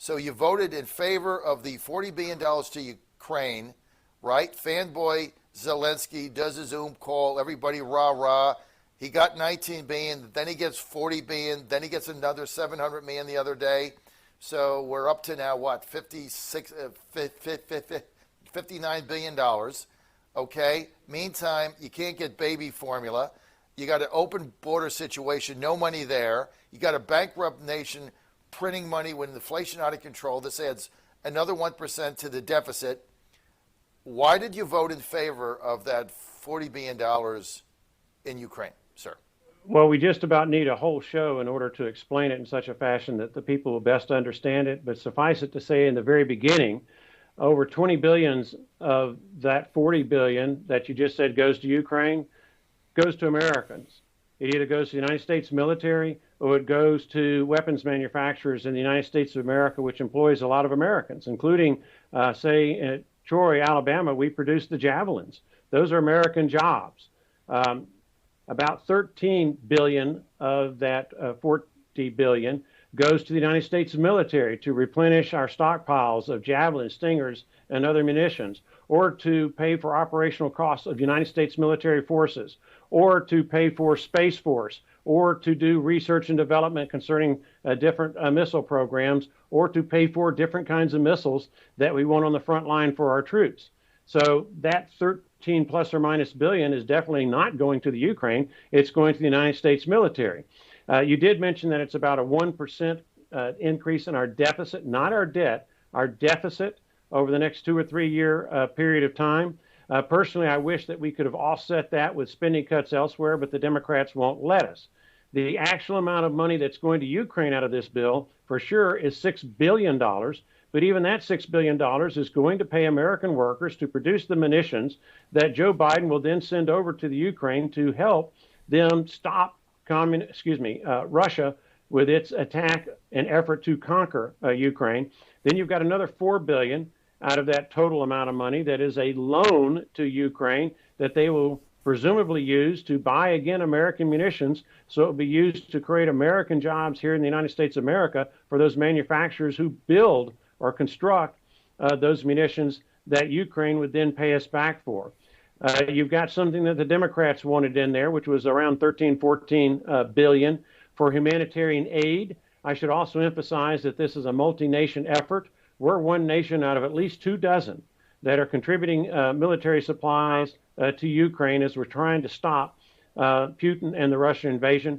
So you voted in favor of the $40 billion to Ukraine, right? Fanboy Zelensky does a Zoom call, everybody rah rah. He got 19 billion, then he gets 40 billion, then he gets another 700 million the other day. So we're up to now what, 59 billion dollars. Okay. Meantime, you can't get baby formula. You got an open border situation, no money there. You got a bankrupt nation printing money with inflation out of control. This adds another 1% to the deficit. Why did you vote in favor of that $40 billion in Ukraine, sir? Well, we just about need a whole show in order to explain it in such a fashion that the people will best understand it. But suffice it to say, in the very beginning, over 20 billions of that 40 billion that you just said goes to Ukraine goes to Americans. It either goes to the United States military or it goes to weapons manufacturers in the United States of America, which employs a lot of Americans, including, say, in Troy, Alabama, we produce the Javelins. Those are American jobs. About 13 billion of that 40 billion goes to the United States military to replenish our stockpiles of Javelins, Stingers, and other munitions, or to pay for operational costs of United States military forces, or to pay for Space Force, or to do research and development concerning different missile programs, or to pay for different kinds of missiles that we want on the front line for our troops. So that 13 plus or minus billion is definitely not going to the Ukraine. It's going to the United States military. You did mention that it's about a 1% increase in our deficit, not our debt, our deficit over the next 2 or 3 year period of time. Personally, I wish that we could have offset that with spending cuts elsewhere, but the Democrats won't let us. The actual amount of money that's going to Ukraine out of this bill, for sure, is $6 billion. But even that $6 billion is going to pay American workers to produce the munitions that Joe Biden will then send over to the Ukraine to help them stop Russia with its attack and effort to conquer Ukraine. Then you've got another $4 billion out of that total amount of money that is a loan to Ukraine that they will presumably use to buy again American munitions, so it will be used to create American jobs here in the United States of America for those manufacturers who build or construct those munitions that Ukraine would then pay us back for. You've got something that the Democrats wanted in there, which was around 14 billion for humanitarian aid. I should also emphasize that this is a multi-nation effort. We're one nation out of at least 24 that are contributing military supplies to Ukraine as we're trying to stop Putin and the Russian invasion.